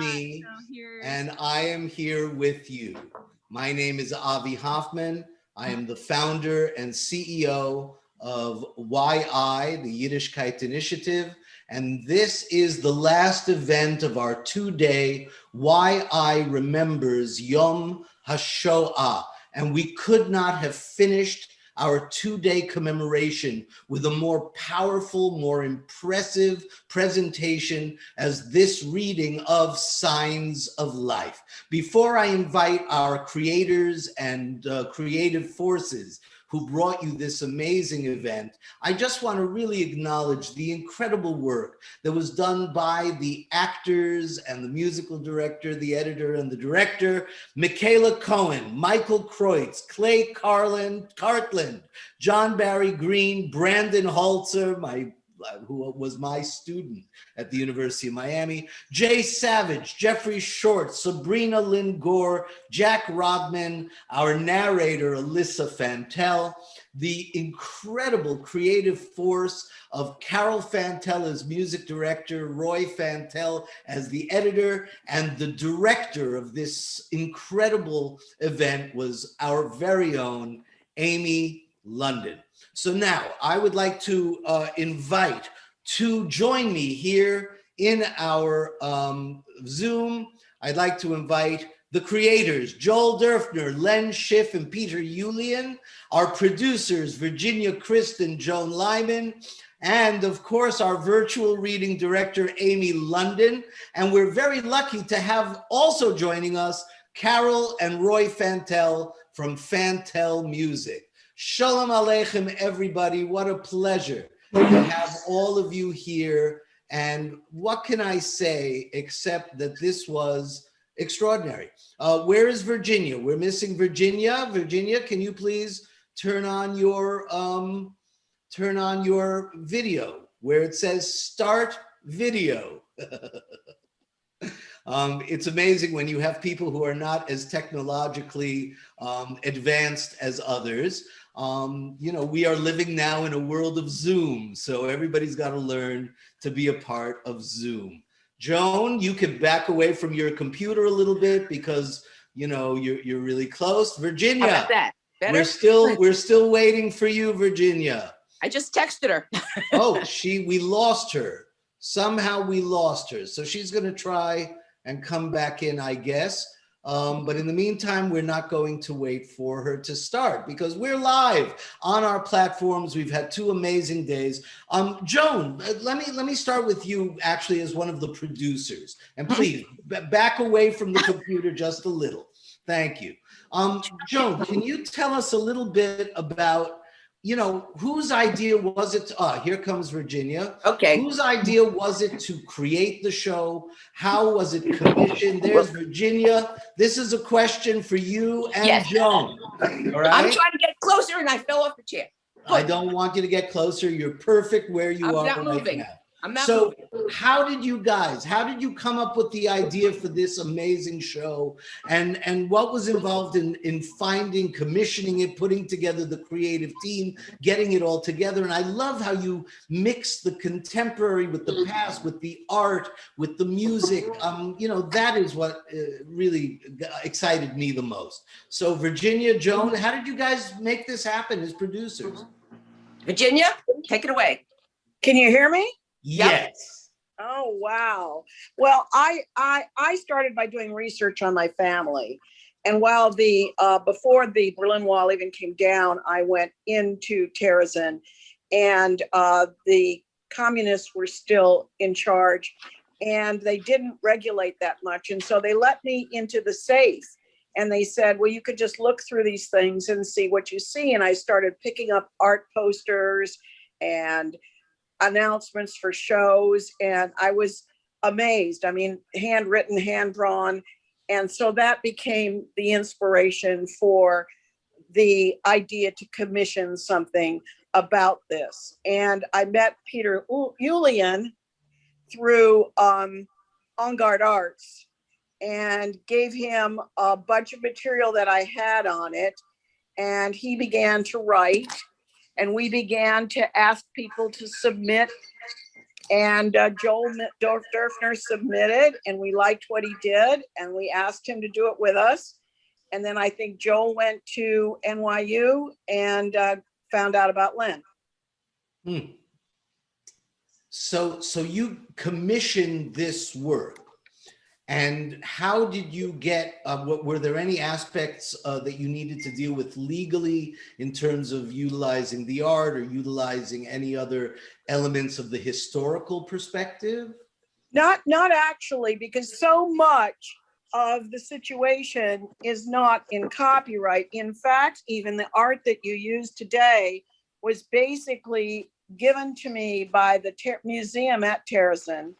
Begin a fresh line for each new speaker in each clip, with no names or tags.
me, and I am here with you. My name is Avi Hoffman. I am the founder and CEO of YI, the Yiddishkeit Initiative, and this is the last event of our two-day YI Remembers Yom HaShoah, and we could not have finished our two-day commemoration with a more powerful, more impressive presentation as this reading of Signs of Life. Before I invite our creators and creative forces who brought you this amazing event, I just want to really acknowledge the incredible work that was done by the actors and the musical director, the editor and the director, Michaela Cohen, Michael Kreutz, Clay Cartland, John Barry Green, Brandon Holzer, who was my student at the University of Miami, Jay Savage, Jeffrey Short, Sabrina Lynn Gore, Jack Rodman, our narrator, Alyssa Fantel, the incredible creative force of Carol Fantel as music director, Roy Fantel as the editor, and the director of this incredible event was our very own Amy London. So now I would like to invite to join me here in our Zoom. I'd like to invite the creators, Joel Durfner, Len Schiff, and Peter Julian, our producers, Virginia Christ and Joan Lyman, and of course, our virtual reading director, Amy London. And we're very lucky to have also joining us, Carol and Roy Fantel from Fantel Music. Shalom Aleichem, everybody. What a pleasure to have all of you here. And what can I say except that this was extraordinary. Where is Virginia? We're missing Virginia. Virginia, can you please turn on your video where it says start video. It's amazing when you have people who are not as technologically advanced as others. You know, we are living now in a world of Zoom, so everybody's got to learn to be a part of Zoom. Joan, you can back away from your computer a little bit because you know you're really close. Virginia,
how about that? Better?
We're still waiting for you, Virginia.
I just texted her.
Oh, we lost her. Somehow we lost her, so she's going to try and come back in, I guess. But in the meantime, we're not going to wait for her to start because we're live on our platforms. We've had two amazing days. Joan, let me start with you actually as one of the producers. And please back away from the computer just a little. Thank you. Joan, can you tell us a little bit about, you know, whose idea was it? Here comes Virginia.
Okay.
Whose idea was it to create the show? How was it commissioned? There's Virginia. This is a question for you and
yes.
Joan. All right.
I'm trying to get closer and I fell off the chair.
I don't want you to get closer. You're perfect where you are right
moving.
now.
I'm not
so
moving.
How did you come up with the idea for this amazing show, and what was involved in finding, commissioning it, putting together the creative team, getting it all together? And I love how you mix the contemporary with the past, with the art, with the music. You know, that is what really excited me the most. So Virginia, Joan, how did you guys make this happen as producers?
Virginia, take it away.
Can you hear me?
Yes.
Oh, wow. Well, I started by doing research on my family. And while before the Berlin Wall even came down, I went into Terezin, and the communists were still in charge and they didn't regulate that much. And so they let me into the safe and they said, well, you could just look through these things and see what you see. And I started picking up art posters and announcements for shows, and I was amazed. I mean, handwritten, hand drawn. And so that became the inspiration for the idea to commission something about this. And I met Peter Julian through On Guard Arts and gave him a bunch of material that I had on it. And he began to write. And we began to ask people to submit And Joel Dorfner submitted, and we liked what he did, and we asked him to do it with us. And then I think Joel went to NYU and found out about Len.
Hmm. So you commissioned this work, and how did you get? Were there any aspects that you needed to deal with legally in terms of utilizing the art or utilizing any other elements of the historical perspective?
Not actually, because so much of the situation is not in copyright. In fact, even the art that you use today was basically given to me by the museum at Terrazin,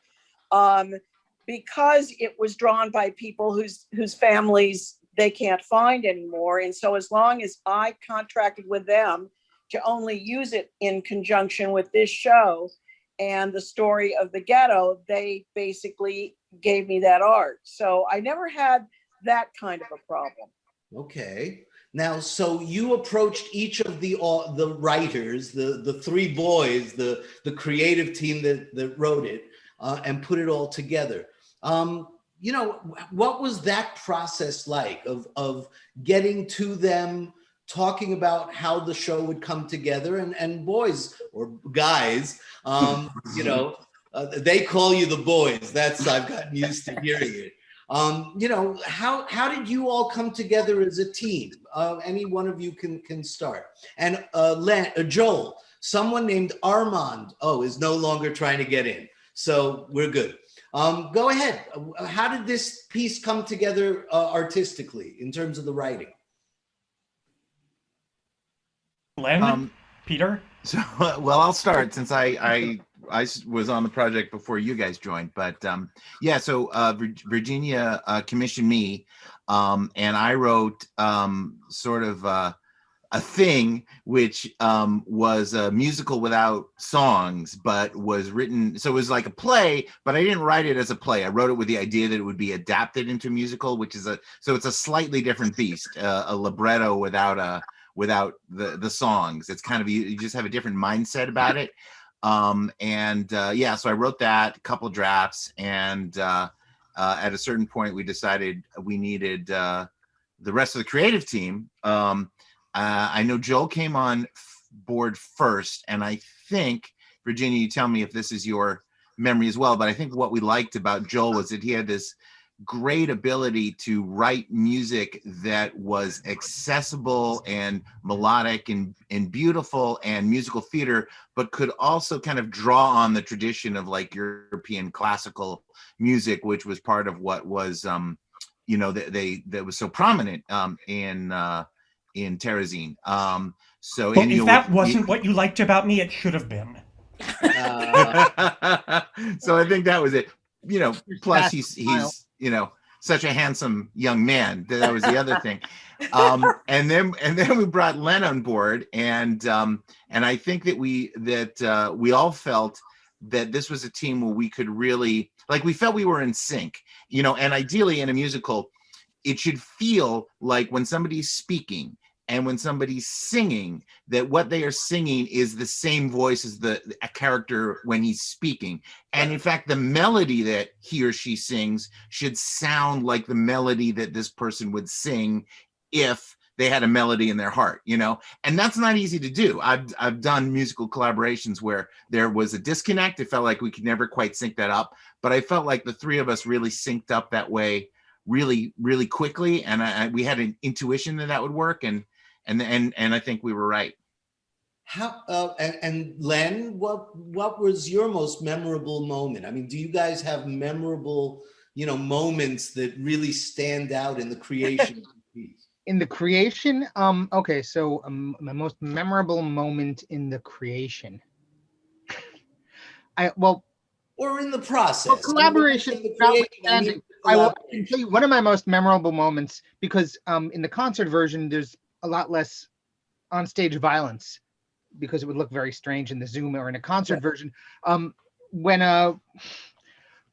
because it was drawn by people whose families they can't find anymore. And so as long as I contracted with them to only use it in conjunction with this show and the story of the ghetto, they basically gave me that art. So I never had that kind of a problem.
Okay. Now, so you approached each of the writers, the three boys, the creative team that wrote it, and put it all together. You know, what was that process like of getting to them, talking about how the show would come together, and boys or guys, you know, they call you the boys. That's, I've gotten used to hearing it. You know, how did you all come together as a team? Any one of you can start. And Joel, someone named Armand, is no longer trying to get in. So we're good. Go ahead. How did this piece come together artistically in terms of the writing?
Len, Peter?
So, well, I'll start since I was on the project before you guys joined. But yeah, so Virginia commissioned me, and I wrote sort of a thing which was a musical without songs, but was written. So it was like a play, but I didn't write it as a play. I wrote it with the idea that it would be adapted into a musical, which is so it's a slightly different beast, a libretto without the songs. It's kind of, you just have a different mindset about it. Yeah, so I wrote that, a couple drafts, and at a certain point we decided we needed the rest of the creative team. I know Joel came on board first, and I think, Virginia, you tell me if this is your memory as well, but I think what we liked about Joel was that he had this great ability to write music that was accessible and melodic and beautiful and musical theater, but could also kind of draw on the tradition of like European classical music, which was part of what was you know, that was so prominent in Terrazin. So
Well,
and,
if
you know,
that wasn't what you liked about me, it should have been.
So I think that was it. You know, plus he's you know, such a handsome young man. That was the other thing. And then we brought Len on board, and I think that we all felt that this was a team where we could really, like, we felt we were in sync, you know. And ideally in a musical, it should feel like when somebody's speaking and when somebody's singing, that what they are singing is the same voice as a character when he's speaking. And in fact, the melody that he or she sings should sound like the melody that this person would sing if they had a melody in their heart, you know. And that's not easy to do. I've done musical collaborations where there was a disconnect. It felt like we could never quite sync that up, but I felt like the three of us really synced up that way really, really quickly, and we had an intuition that would work, and I think we were right.
How and Len, what was your most memorable moment? I mean, do you guys have memorable, you know, moments that really stand out in the creation of the piece?
In the creation, okay, so my most memorable moment in the creation.
Or in the process.
Collaboration. I can tell you one of my most memorable moments, because in the concert version, there's a lot less onstage violence because it would look very strange in the Zoom, or in a concert version. When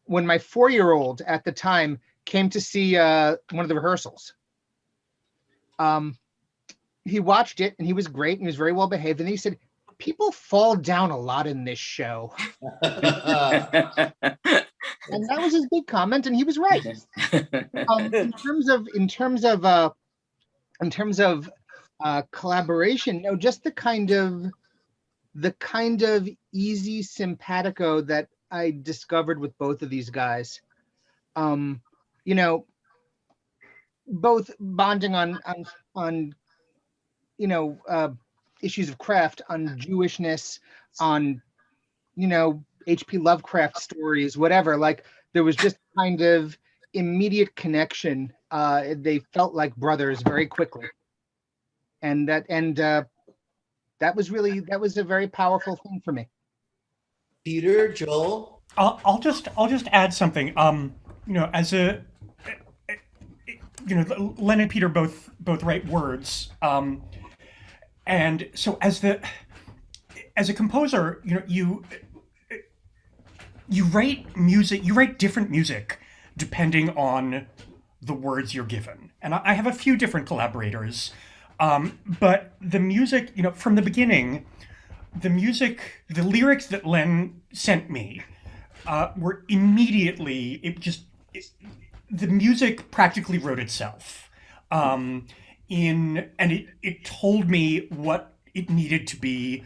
my 4-year-old at the time came to see one of the rehearsals, he watched it and he was great and he was very well behaved. And he said, people fall down a lot in this show. And that was his big comment, and he was right. In terms of collaboration, no, just the kind of easy simpatico that I discovered with both of these guys. You know, both bonding on issues of craft, on Jewishness, on H.P. Lovecraft stories, whatever. Like there was just kind of immediate connection. They felt like brothers very quickly, and that was a very powerful thing for me.
Peter, Joel.
I'll just add something. As a Len and Peter both write words, and so as a composer, you write music. You write different music depending on the words you're given. And I have a few different collaborators, but the music, from the beginning, the lyrics that Len sent me were immediately, the music practically wrote itself. And it told me what it needed to be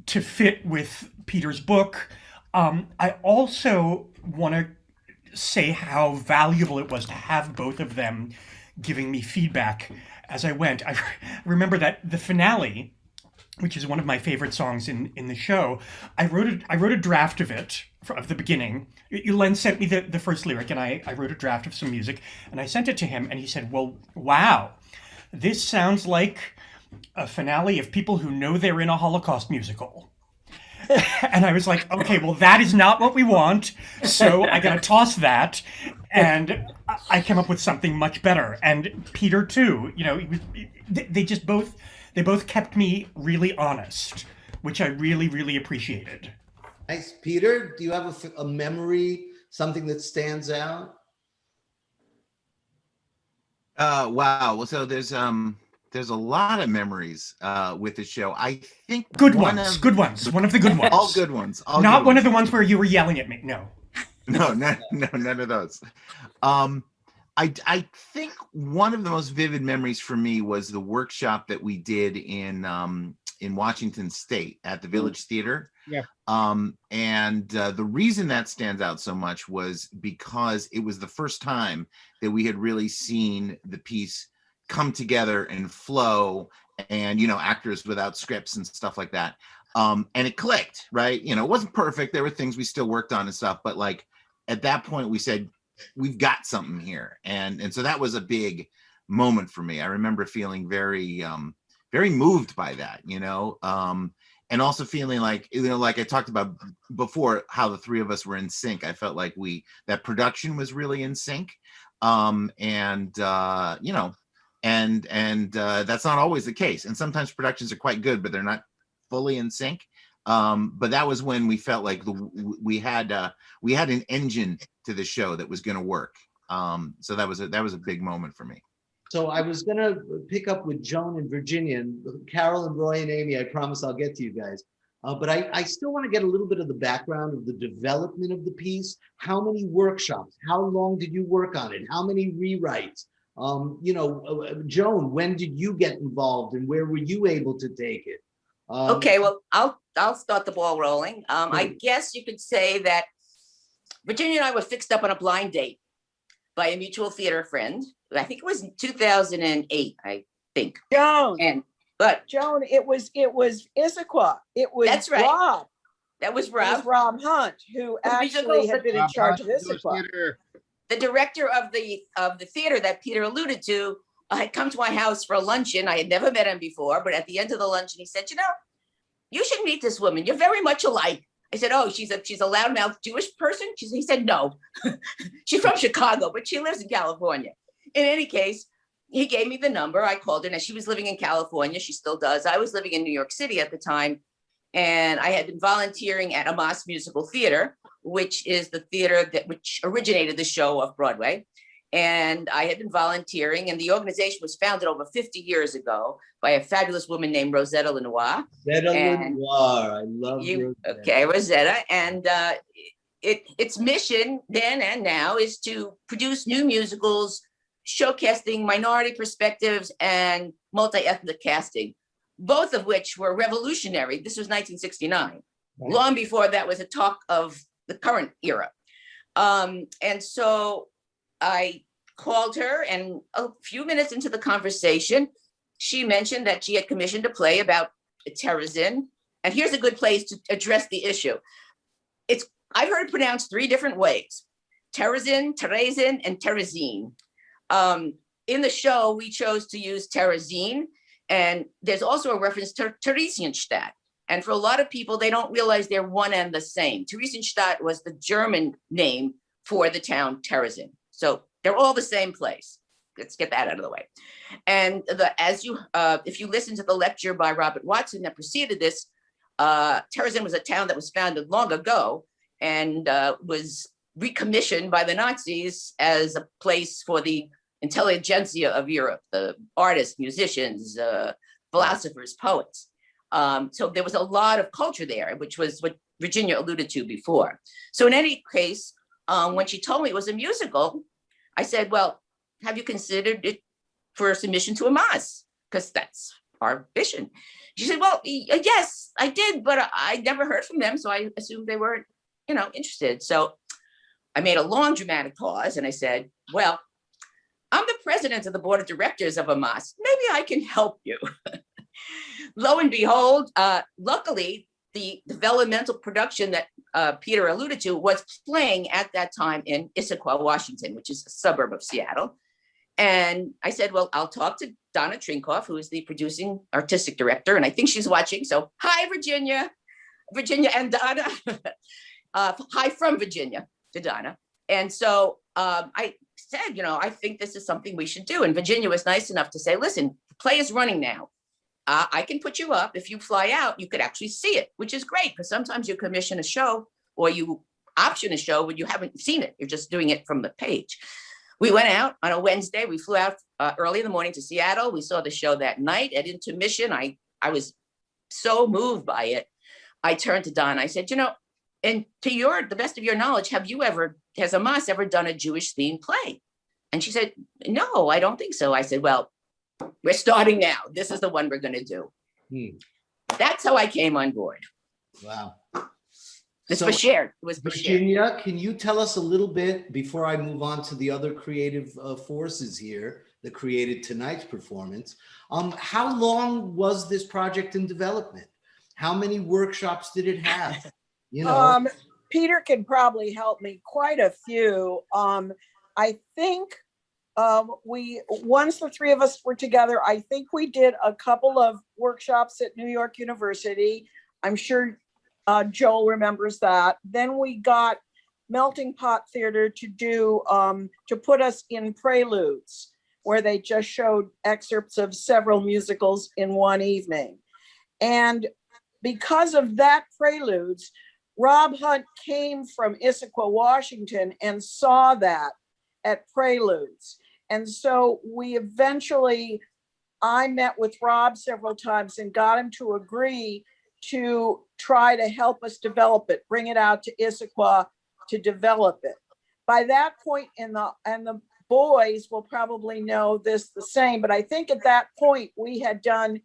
to fit with Peter's book. I also want to say how valuable it was to have both of them giving me feedback as I went. I remember that the finale, which is one of my favorite songs in the show, I wrote a draft of it, of the beginning. Len sent me the first lyric, and I wrote a draft of some music, and I sent it to him, and he said, well, wow, this sounds like a finale of people who know they're in a Holocaust musical. And I was like, okay, well, that is not what we want, so I gotta toss that, and I came up with something much better. And Peter too, they both kept me really honest, which I really, really appreciated.
Nice. Peter, do you have a memory, something that stands out?
Wow. Well, so there's a lot of memories with the show. I think
good ones. One of the good ones.
All good ones.
Not one of the ones where you were yelling at me. No.
No, none of those. I think one of the most vivid memories for me was the workshop that we did in Washington State at the Village Theater.
Yeah.
And the reason that stands out so much was because it was the first time that we had really seen the piece come together and flow, and actors without scripts and stuff like that. And it clicked, right? It wasn't perfect. There were things we still worked on and stuff, but like at that point we said, we've got something here. And so that was a big moment for me. I remember feeling very, very moved by that, and also feeling like, like I talked about before, how the three of us were in sync. I felt like that production was really in sync. And that's not always the case. And sometimes productions are quite good, but they're not fully in sync. But that was when we felt like we had an engine to the show that was going to work. So that was a big moment for me.
So I was going to pick up with Joan and Virginia, and Carol and Roy and Amy. I promise I'll get to you guys. But I still want to get a little bit of the background of the development of the piece. How many workshops? How long did you work on it? How many rewrites? Joan, when did you get involved, and where were you able to take it?
Okay, well, I'll start the ball rolling. I guess you could say that Virginia and I were fixed up on a blind date by a mutual theater friend. I think it was in 2008, I think.
Joan,
Joan,
it was Issaquah. It was
that's right.
Rob.
That was
It
Rob.
was Rob Hunt, who actually had been in charge of Issaquah.
The director of the theater that Peter alluded to had come to my house for a luncheon. I had never met him before, but at the end of the luncheon, he said, you should meet this woman. You're very much alike. I said, oh, she's a loudmouth Jewish person? He said, no. She's from Chicago, but she lives in California. In any case, he gave me the number. I called her, and she was living in California. She still does. I was living in New York City at the time, and I had been volunteering at Amos Musical Theater, which is the theater which originated the show off Broadway. And I had been volunteering, and the organization was founded over 50 years ago by a fabulous woman named Rosetta Lenoir.
Rosetta
And
Lenoir. I love
you,
Rosetta.
okay, Rosetta. And its mission then and now is to produce new musicals showcasing minority perspectives and multi-ethnic casting, both of which were revolutionary. This was 1969. Right. Long before that was a talk of the current era. And so I called her, and a few minutes into the conversation, she mentioned that she had commissioned a play about terrorism. And here's a good place to address the issue. I've heard it pronounced three different ways: terrorism, terrorism, and terrorisine. In the show, we chose to use terrorisine, and there's also a reference to Theresienstadt. And for a lot of people, they don't realize they're one and the same. Theresienstadt was the German name for the town Terezin. So they're all the same place. Let's get that out of the way. And if you listen to the lecture by Robert Watson that preceded this, Terezin was a town that was founded long ago and was recommissioned by the Nazis as a place for the intelligentsia of Europe, the artists, musicians, philosophers, poets. So there was a lot of culture there, which was what Virginia alluded to before. So in any case, when she told me it was a musical, I said, well, have you considered it for submission to a Mas? Because that's our vision. She said, well, yes, I did, but I never heard from them. So I assumed they weren't, interested. So I made a long dramatic pause and I said, well, I'm the president of the board of directors of a Mas. Maybe I can help you. Lo and behold, luckily, the developmental production that Peter alluded to was playing at that time in Issaquah, Washington, which is a suburb of Seattle. And I said, well, I'll talk to Donna Trinkoff, who is the producing artistic director, and I think she's watching. So hi, Virginia and Donna. Hi from Virginia to Donna. And so I said, I think this is something we should do. And Virginia was nice enough to say, listen, the play is running now. I can put you up. If you fly out, you could actually see it, which is great, because sometimes you commission a show or you option a show when you haven't seen it. You're just doing it from the page. We went out on a Wednesday. We flew out early in the morning to Seattle. We saw the show that night. At intermission, I was so moved by it. I turned to Don. I said, and to the best of your knowledge, has a Mas ever done a Jewish themed play? And she said, no, I don't think so. I said, well, we're starting now. This is the one we're going to do. That's how I came on board.
Wow.
This was shared. It was
Virginia, can you tell us a little bit, before I move on to the other creative forces here that created tonight's performance, how long was this project in development? How many workshops did it have?
Peter can probably help me. Quite a few. I think once the three of us were together, I think we did a couple of workshops at New York University. I'm sure Joel remembers that. Then we got Melting Pot Theater to do, to put us in Preludes, where they just showed excerpts of several musicals in one evening. And because of that Preludes, Rob Hunt came from Issaquah, Washington, and saw that at Preludes. And so I met with Rob several times and got him to agree to try to help us develop it, bring it out to Issaquah to develop it. By that point, and the boys will probably know this the same, but I think at that point we had done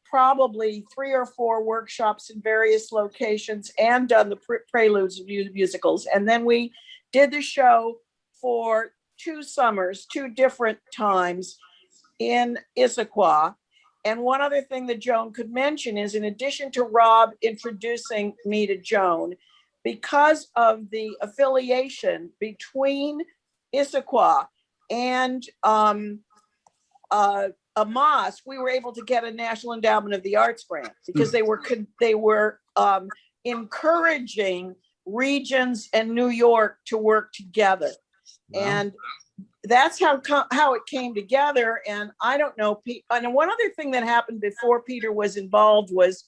probably 3 or 4 workshops in various locations and done the Preludes musicals. And then we did the show for 2 summers, 2 different times in Issaquah. And one other thing that Joan could mention is, in addition to Rob introducing me to Joan, because of the affiliation between Issaquah and Amos, we were able to get a National Endowment of the Arts grant because they were encouraging regions and New York to work together. Wow. And that's how it came together. And I don't know, and one other thing that happened before Peter was involved was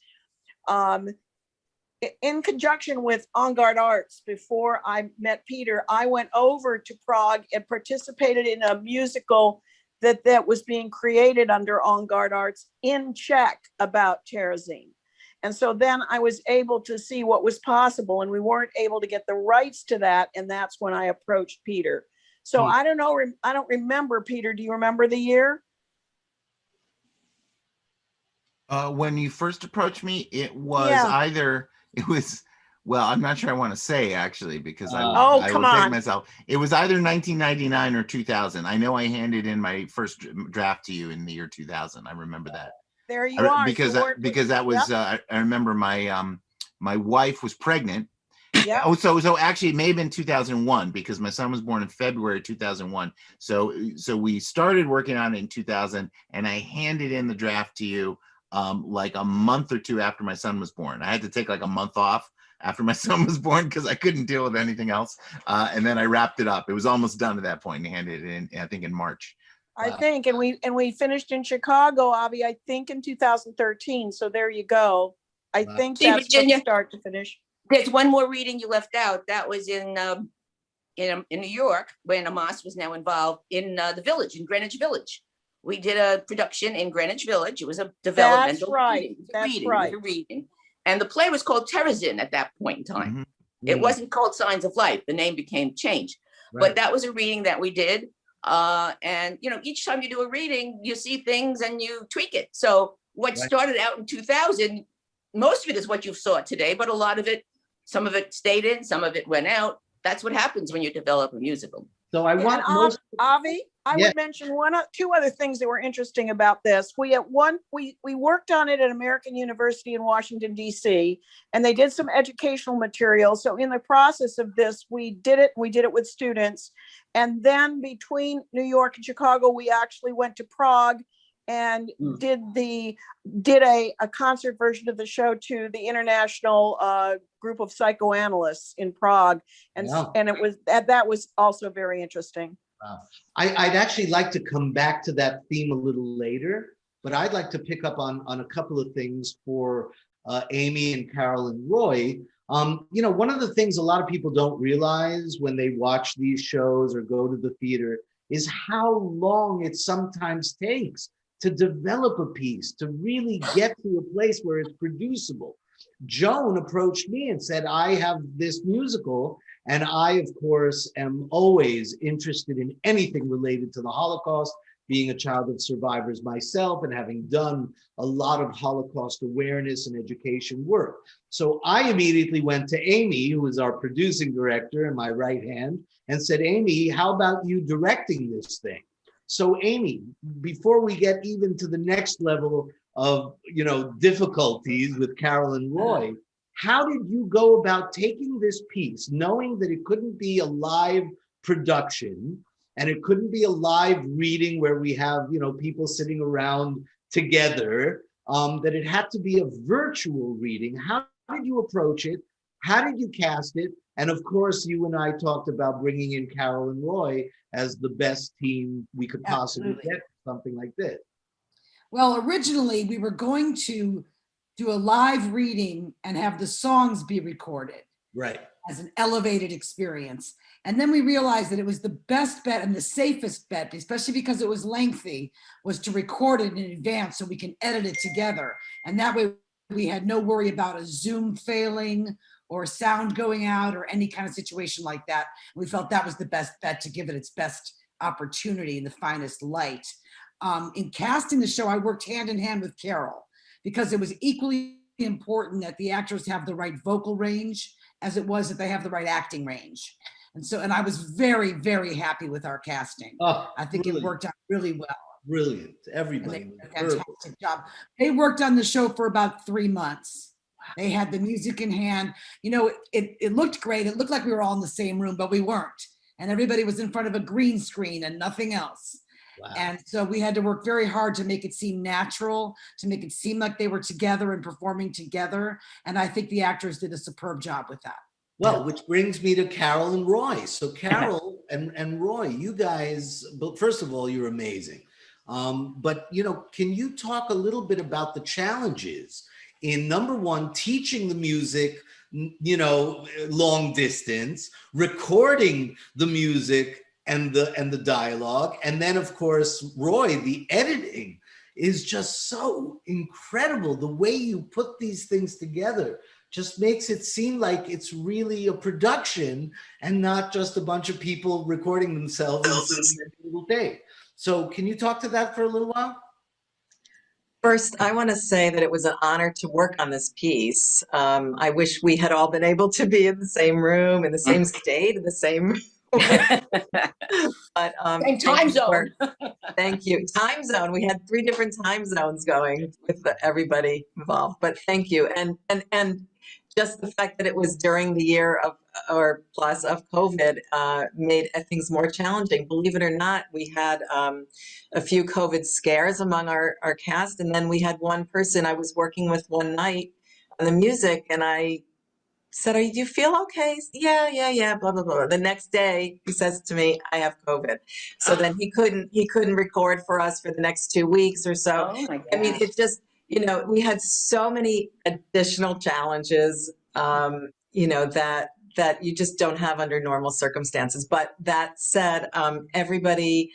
in conjunction with On Guard Arts, before I met Peter, I went over to Prague and participated in a musical that was being created under On Guard Arts in Czech about terrazine. And so then I was able to see what was possible, and we weren't able to get the rights to that. And that's when I approached Peter. So I don't know, I don't remember, Peter, do you remember the year?
When you first approached me, it was
Yeah.
well, I'm not sure I want to say actually, because
Oh,
I
come
will take
on.
myself. It was either 1999 or 2000. I know I handed in my first draft to you in the year 2000. I remember that.
There you are.
Because that was, I remember my wife was pregnant.
Yeah.
Oh, so actually it may have been 2001, because my son was born in February 2001. So we started working on it in 2000, and I handed in the draft to you like a month or two after my son was born. I had to take like a month off after my son was born because I couldn't deal with anything else. And then I wrapped it up. It was almost done at that point, and handed it in, I think, in March.
I think, and we finished in Chicago, Avi, I think in 2013. So there you go. I think
See,
that's from
Virginia,
start to finish.
There's one more reading you left out. That was in New York, when Amos was now involved in the village, in Greenwich Village. We did a production in Greenwich Village. It was a developmental
right.
reading.
That's
It was a reading. And the play was called Terrazin at that point in time.
Mhm.
It wasn't called Signs of Life. The name became changed.
Right.
But that was a reading that we did. And each time you do a reading, you see things and you tweak it. So what started out in 2000, most of it is what you saw today, but a lot of it, some of it stayed in, some of it went out. That's what happens when you develop a musical.
So I want
And Avi, I would mention two other things that were interesting about this. We worked on it at American University in Washington, D.C., and they did some educational material. So in the process of this, we did it with students. And then between New York and Chicago, we actually went to Prague and did a concert version of the show to the international group of psychoanalysts in Prague. And that was also very interesting.
Wow. I'd actually like to come back to that theme a little later, but I'd like to pick up on a couple of things for Amy and Carol and Roy. One of the things a lot of people don't realize when they watch these shows or go to the theater is how long it sometimes takes to develop a piece, to really get to a place where it's producible. Joan approached me and said, I have this musical, and I, of course, am always interested in anything related to the Holocaust, being a child of survivors myself and having done a lot of Holocaust awareness and education work. So I immediately went to Amy, who is our producing director in my right hand, and said, Amy, how about you directing this thing? So Amy, before we get even to the next level of difficulties with Carol and Roy, how did you go about taking this piece, knowing that it couldn't be a live production and it couldn't be a live reading where we have people sitting around together, that it had to be a virtual reading? How did you approach it? How did you cast it? And of course, you and I talked about bringing in Carol and Roy as the best team we could possibly get for something like this.
Well, originally we were going to do a live reading and have the songs be recorded.
Right.
As an elevated experience. And then we realized that it was the best bet and the safest bet, especially because it was lengthy, was to record it in advance so we can edit it together. And that way we had no worry about a Zoom failing or sound going out or any kind of situation like that. We felt that was the best bet to give it its best opportunity in the finest light. In casting the show, I worked hand in hand with Carol because it was equally important that the actors have the right vocal range as it was that they have the right acting range. And I was very, very happy with our casting. I think it worked out really well.
Brilliant. Everybody
did a fantastic job. They worked on the show for about 3 months. They had the music in hand. It looked great. It looked like we were all in the same room, but we weren't. And everybody was in front of a green screen and nothing else. Wow. And so we had to work very hard to make it seem natural, to make it seem like they were together and performing together. And I think the actors did a superb job with that.
Well, which brings me to Carol and Roy. So Carol and Roy, you guys, but first of all, you're amazing. But can you talk a little bit about the challenges in number one, teaching the music, long distance, recording the music and the dialogue, and then of course, Roy, the editing is just so incredible. The way you put these things together just makes it seem like it's really a production and not just a bunch of people recording themselves and singing a little day. So can you talk to that for a little while?
First, I want to say that it was an honor to work on this piece. I wish we had all been able to be in the same room, in the same state, in the same but
Same time zone.
Thank you. Time zone. We had 3 different time zones going with everybody involved. But thank you. And just the fact that it was during the year of or plus of COVID made things more challenging. Believe it or not, we had a few COVID scares among our cast, and then we had one person I was working with one night on the music, and I said, do you feel okay? Yeah, blah, blah, blah. The next day he says to me, I have COVID. So then he couldn't record for us for the next 2 weeks or so.
Oh my
I mean,
gosh.
it just, we had so many additional challenges, that you just don't have under normal circumstances. But that said, everybody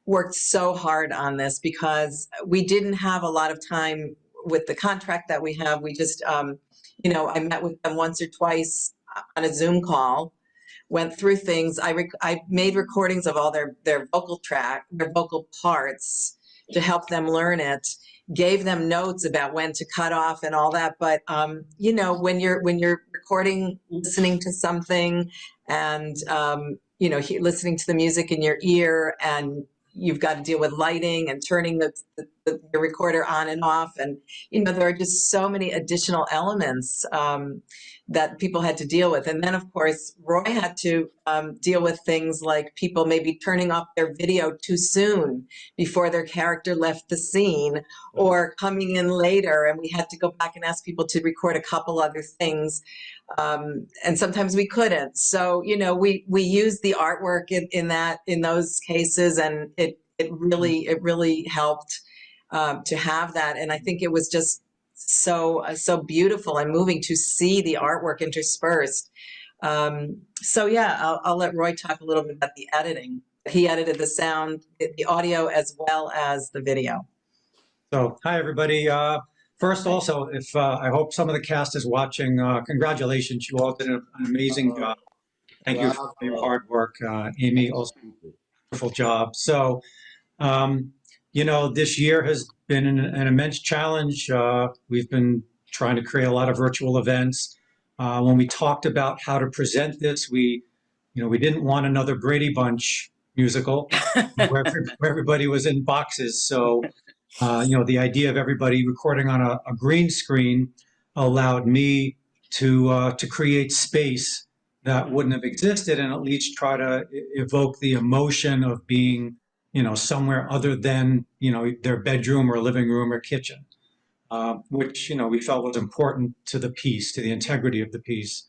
worked so hard on this because we didn't have a lot of time with the contract that we have. We just, I met with them once or twice on a Zoom call, went through things. I made recordings of all their vocal parts to help them learn it, gave them notes about when to cut off and all that. But, when you're recording, listening to something and, listening to the music in your ear, and you've got to deal with lighting and turning the recorder on and off. And, there are just so many additional elements that people had to deal with. And then, of course, Roy had to deal with things like people maybe turning off their video too soon before their character left the scene, or coming in later. And we had to go back and ask people to record a couple other things. And sometimes we couldn't. So, we used the artwork in those cases, and it really helped to have that. And I think it was just so beautiful and moving to see the artwork interspersed. So yeah, I'll let Roy talk a little bit about the editing. He edited the sound, the audio, as well as the video.
So, hi everybody. First, also, if I hope some of the cast is watching, congratulations. You all did an amazing job. Thank you for your hard work. Amy, also wonderful job. So, this year has been an immense challenge. We've been trying to create a lot of virtual events. When we talked about how to present this, we didn't want another Brady Bunch musical where everybody was in boxes. So, the idea of everybody recording on a green screen allowed me to create space that wouldn't have existed, and at least try to evoke the emotion of being, somewhere other than, their bedroom or living room or kitchen, which, we felt was important to the piece, to the integrity of the piece.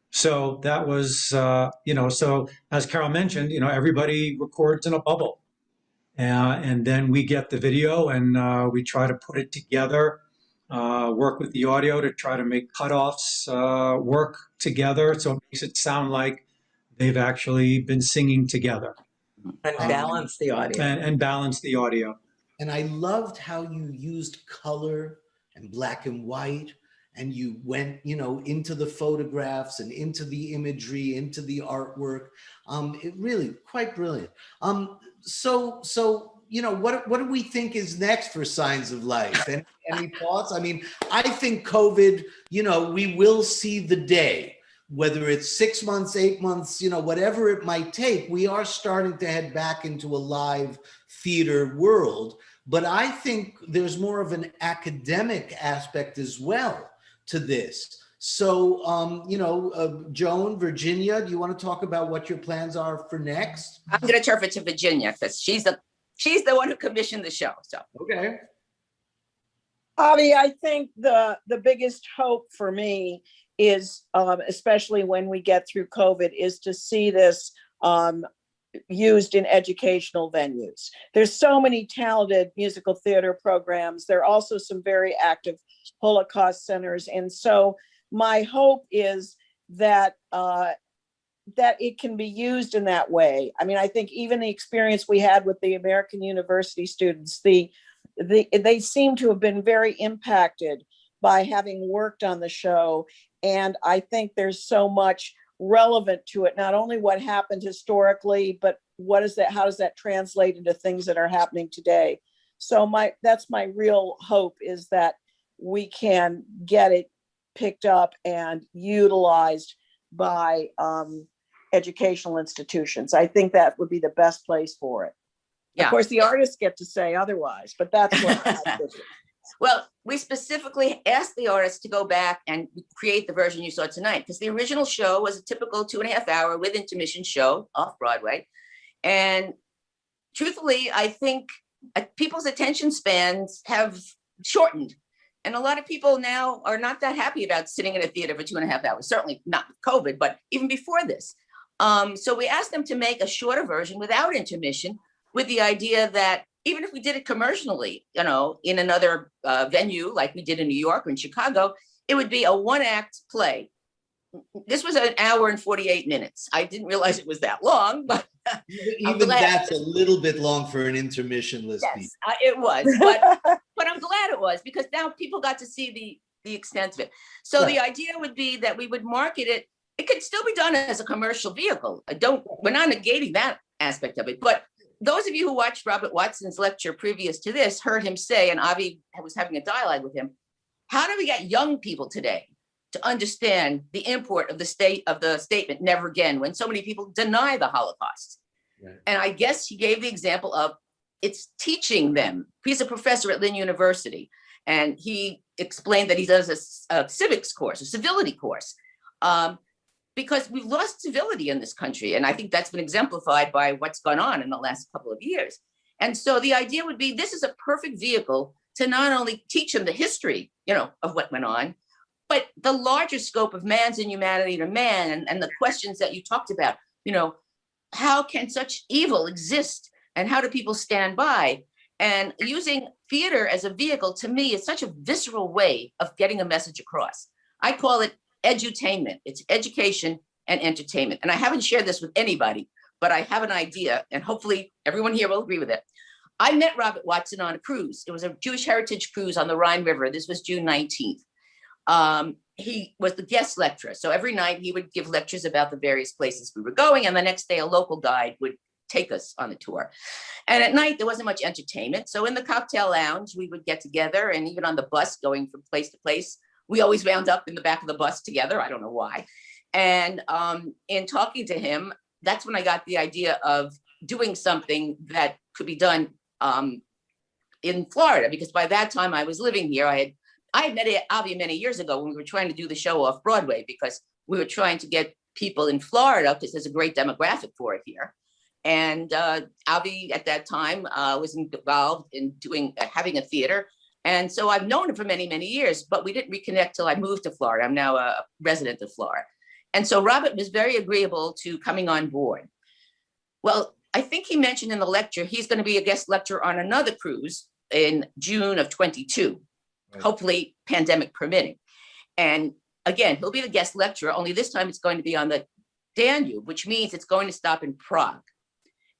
So that was, so as Carol mentioned, everybody records in a bubble. And then we get the video and we try to put it together, work with the audio to try to make cutoffs work together, so it makes it sound like they've actually been singing together.
And balance the audio.
And balance the audio.
And I loved how you used color and black and white, and you went, into the photographs and into the imagery, into the artwork. It really quite brilliant. So what do we think is next for Signs of Life? Any thoughts? I mean, I think COVID, we will see the day, whether it's 6 months, 8 months, whatever it might take. We are starting to head back into a live theater world, but I think there's more of an academic aspect as well to this. So, Joan, Virginia, do you want to talk about what your plans are for next?
I'm going to turf it to Virginia because she's the one who commissioned the show. So
okay,
Avi, I think the biggest hope for me is, especially when we get through COVID, is to see this used in educational venues. There's so many talented musical theater programs. There are also some very active Holocaust centers. And so my hope is that that it can be used in that way. I mean, I think even the experience we had with the American University students, they seem to have been very impacted by having worked on the show. And I think there's so much relevant to it, not only what happened historically, but how does that translate into things that are happening today? So that's my real hope, is that we can get it picked up and utilized by educational institutions. I think that would be the best place for it.
Yeah.
Of course, the artists get to say otherwise, but that's what I think.
Well, we specifically asked the artists to go back and create the version you saw tonight, because the original show was a typical 2.5 hour with intermission show off Broadway. And truthfully, I think people's attention spans have shortened. And a lot of people now are not that happy about sitting in a theater for 2.5 hours, certainly not with COVID, but even before this. So we asked them to make a shorter version without intermission, with the idea that even if we did it commercially, in another venue like we did in New York or in Chicago, it would be a 1-act play. This was 1 hour and 48 minutes. I didn't realize it was that long, but
even that's a little bit long for an intermissionless piece.
Yes, it was, but I'm glad it was, because now people got to see the extent of it. So
Right.
The idea would be that we would market it. It could still be done as a commercial vehicle. We're not negating that aspect of it, but those of you who watched Robert Watson's lecture previous to this heard him say, and Avi was having a dialogue with him, how do we get young people today to understand the import of the statement "never again" when so many people deny the Holocaust?
Right.
And I guess he gave the example of it's teaching them. He's a professor at Lynn University, and he explained that he does a civics course, a civility course, because we've lost civility in this country. And I think that's been exemplified by what's gone on in the last couple of years. And so the idea would be, this is a perfect vehicle to not only teach them the history, of what went on, but the larger scope of man's inhumanity to man, and the questions that you talked about, how can such evil exist and how do people stand by? And using theater as a vehicle, to me, is such a visceral way of getting a message across. I call it edutainment. It's education and entertainment. And I haven't shared this with anybody, but I have an idea, and hopefully everyone here will agree with it. I met Robert Watson on a cruise. It was a Jewish heritage cruise on the Rhine River. This was June 19th. He was the guest lecturer. So every night he would give lectures about the various places we were going. And the next day, a local guide would take us on the tour. And at night, there wasn't much entertainment. So in the cocktail lounge, we would get together, and even on the bus going from place to place, we always wound up in the back of the bus together. I don't know why. And in talking to him, that's when I got the idea of doing something that could be done in Florida, because by that time I was living here. I had met Avi many years ago when we were trying to do the show off Broadway, because we were trying to get people in Florida, because there's a great demographic for it here. And Avi at that time was involved in having a theater. And so I've known him for many, many years, but we didn't reconnect till I moved to Florida. I'm now a resident of Florida. And so Robert was very agreeable to coming on board. Well, I think he mentioned in the lecture, he's going to be a guest lecturer on another cruise in June of 22, right. Hopefully pandemic permitting. And again, he'll be the guest lecturer, only this time it's going to be on the Danube, which means it's going to stop in Prague.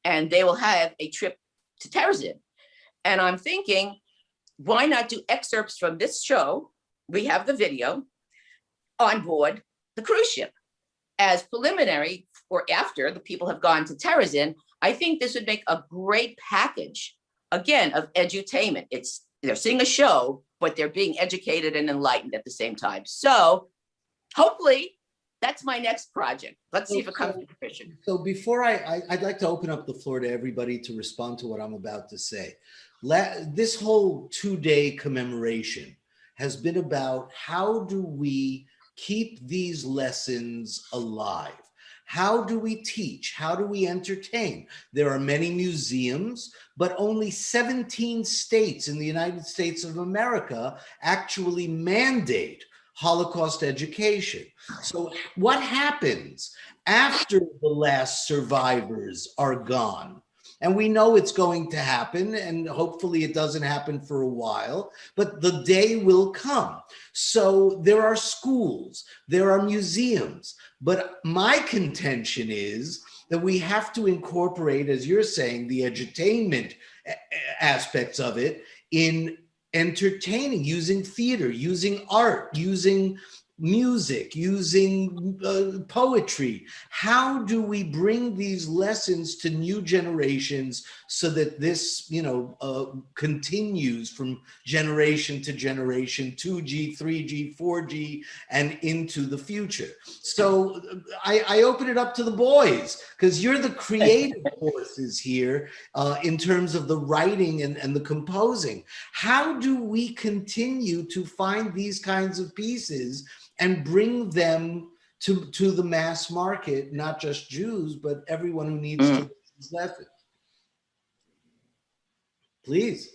And they will have a trip to Terezin. And I'm thinking, why not do excerpts from this show? We have the video on board the cruise ship as preliminary, or after the people have gone to Terezin. I think this would make a great package, again, of edutainment. They're seeing a show, but they're being educated and enlightened at the same time. So hopefully that's my next project. Let's see if it comes to fruition.
So before I'd like to open up the floor to everybody to respond to what I'm about to say. This whole 2-day commemoration has been about, how do we keep these lessons alive? How do we teach? How do we entertain? There are many museums, but only 17 states in the United States of America actually mandate Holocaust education. So what happens after the last survivors are gone. And we know it's going to happen, and hopefully it doesn't happen for a while, but the day will come. So there are schools, there are museums, but my contention is that we have to incorporate, as you're saying, the edutainment aspects of it in entertaining, using theater, using art, using music, using poetry. How do we bring these lessons to new generations so that this, continues from generation to generation, 2G, 3G, 4G, and into the future? So I open it up to the boys, because you're the creative forces here in terms of the writing and the composing. How do we continue to find these kinds of pieces and bring them to the mass market, not just Jews, but everyone who needs to listen? Please,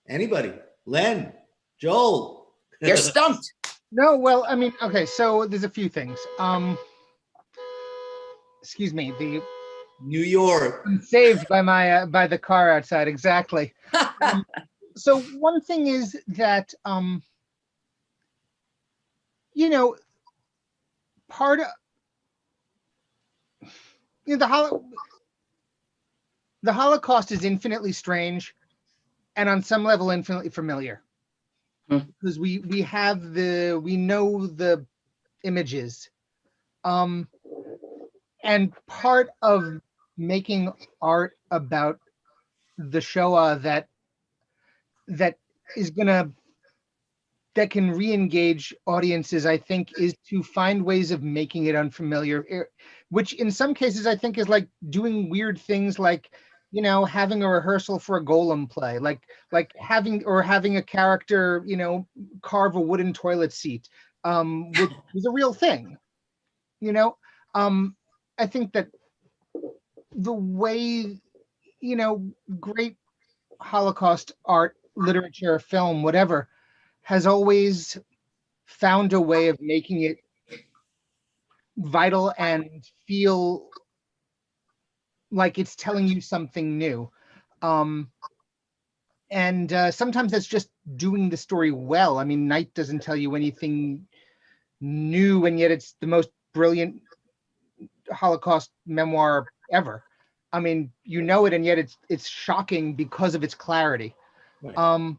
anybody, Len, Joel.
You're stumped.
No, well, I mean, okay, so there's a few things. Excuse me,
New York.
I'm saved by my by the car outside, exactly. So one thing is that part of the Holocaust is infinitely strange, and on some level infinitely familiar, because we know the images, and part of making art about the Shoah that can re-engage audiences, I think, is to find ways of making it unfamiliar, which in some cases I think is like doing weird things, like, having a rehearsal for a Golem play, like having a character, carve a wooden toilet seat, which is a real thing. I think that the way, great Holocaust art, literature, film, whatever, has always found a way of making it vital and feel like it's telling you something new. And sometimes that's just doing the story well. I mean, Night doesn't tell you anything new, and yet it's the most brilliant Holocaust memoir ever. I mean, it, and yet it's shocking because of its clarity. Right.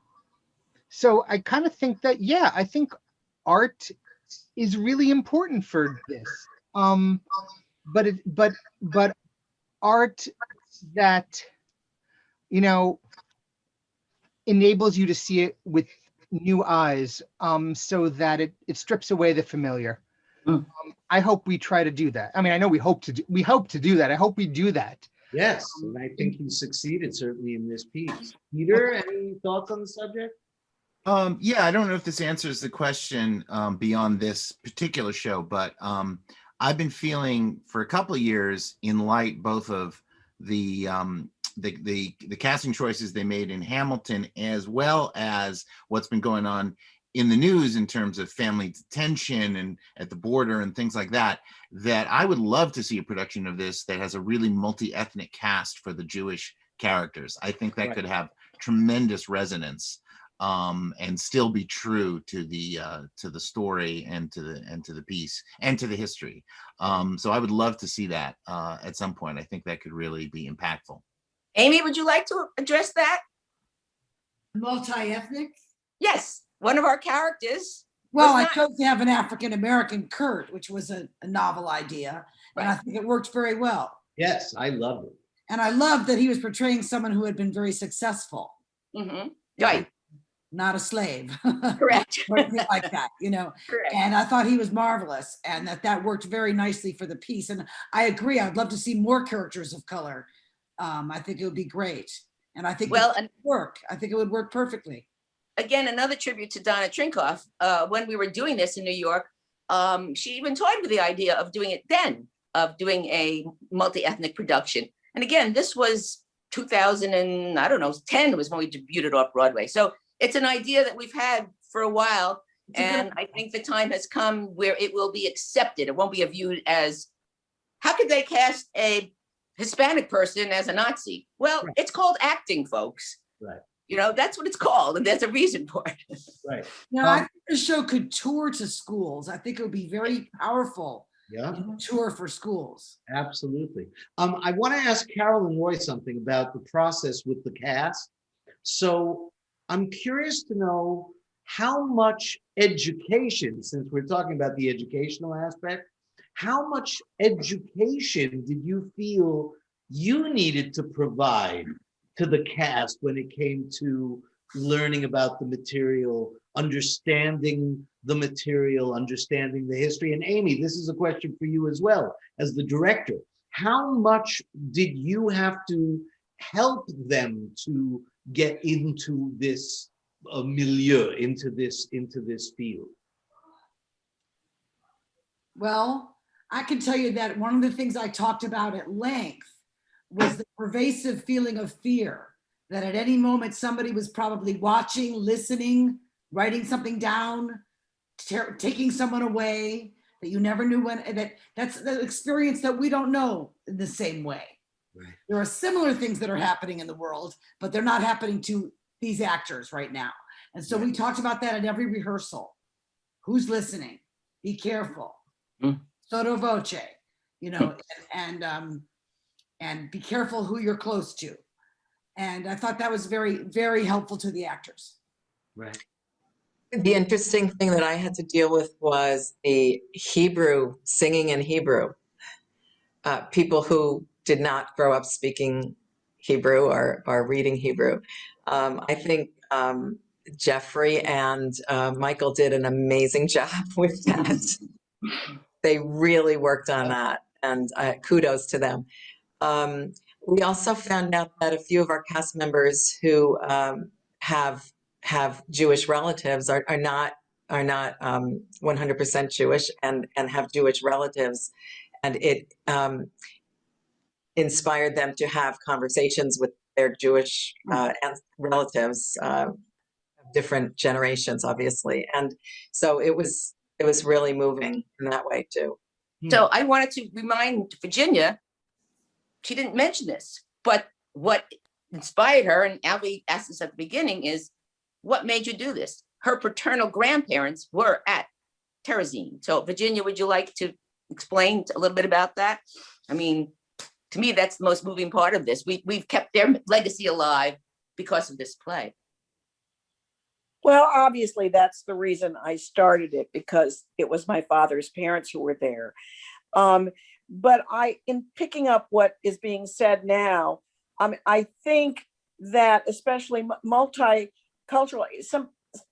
So I kind of think that, yeah, I think art is really important for this. But art that, enables you to see it with new eyes, so that it strips away the familiar. I hope we try to do that. I mean, I know we hope to do that. I hope we do that.
Yes, and I think you succeeded certainly in this piece. Peter, any thoughts on the subject?
Yeah, I don't know if this answers the question beyond this particular show, but I've been feeling for a couple of years, in light both of the casting choices they made in Hamilton, as well as what's been going on in the news in terms of family detention and at the border and things like that, that I would love to see a production of this that has a really multi-ethnic cast for the Jewish characters. I think that could have tremendous resonance, and still be true to the story and to the piece and to the history. So I would love to see that at some point. I think that could really be impactful.
Amy, would you like to address that?
Multi-ethnic?
Yes, one of our characters.
Well, I chose to have an African-American Kurt, which was a novel idea. Right. And I think it worked very well.
Yes, I loved it.
And I loved that he was portraying someone who had been very successful.
Mm-hmm. Right.
Not a slave.
Correct.
Like that, Correct. And I thought he was marvelous, and that worked very nicely for the piece. And I agree, I'd love to see more characters of color. I think it would be great. And I think it would work. I think it would work perfectly.
Again, another tribute to Donna Trinkoff. When we were doing this in New York, she even toyed with the idea of doing it then, of doing a multi-ethnic production. And again, this was 2010 was when we debuted off Broadway. So it's an idea that we've had for a while. And I think the time has come where it will be accepted. It won't be viewed as how could they cast a Hispanic person as a Nazi? Well,
Right.
it's called acting, folks.
Right.
You know, that's what it's called, and there's a reason for it.
Right.
Now, I think the show could tour to schools. I think it would be very powerful.
Yeah.
Tour for schools.
Absolutely. I want to ask Carolyn Roy something about the process with the cast. So I'm curious to know how much education, since we're talking about the educational aspect, how much education did you feel you needed to provide to the cast when it came to learning about the material, understanding the material, understanding the history? And Amy, this is a question for you as well, as the director. How much did you have to help them to get into this milieu, into this field?
Well, I can tell you that one of the things I talked about at length was the pervasive feeling of fear that at any moment somebody was probably watching, listening, writing something down, taking someone away, that you never knew when. That's the experience that we don't know in the same way.
Right.
There are similar things that are happening in the world, but they're not happening to these actors right now. And so we talked about that at every rehearsal. Who's listening? Be careful. Sotto voce, you know, and be careful who you're close to. And I thought that was very, very helpful to the actors.
Right.
The interesting thing that I had to deal with was the Hebrew, singing in Hebrew. People who did not grow up speaking Hebrew or reading Hebrew. I think Jeffrey and Michael did an amazing job with that. They really worked on that, and kudos to them. We also found out that a few of our cast members who have Jewish relatives are not 100% Jewish and have Jewish relatives, and it inspired them to have conversations with their Jewish relatives, different generations, obviously, and so it was really moving in that way too.
So I wanted to remind Virginia, she didn't mention this, but what inspired her, and Alvy asked us at the beginning, is what made you do this? Her paternal grandparents were at Terezin. So Virginia, would you like to explain a little bit about that? I mean, to me, that's the most moving part of this. We've kept their legacy alive because of this play.
Well, obviously, that's the reason I started it, because it was my father's parents who were there. But in picking up what is being said now, I think that especially multicultural,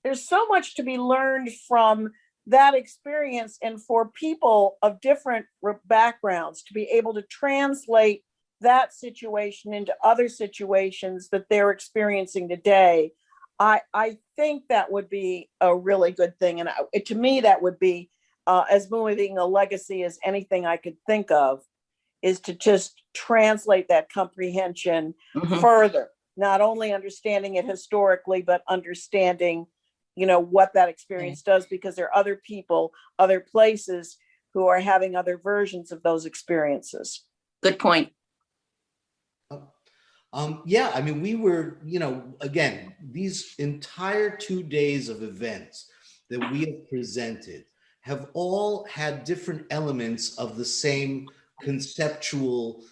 there's so much to be learned from that experience, and for people of different backgrounds to be able to translate that situation into other situations that they're experiencing today. I think that would be a really good thing. And to me, that would be as moving a legacy as anything I could think of, is to just translate that comprehension further, not only understanding it historically, but understanding, you know, what that experience does, because there are other people, other places who are having other versions of those experiences.
Good point.
Yeah, I mean, we were, you know, again, these entire 2 days of events that we have presented have all had different elements of the same conceptual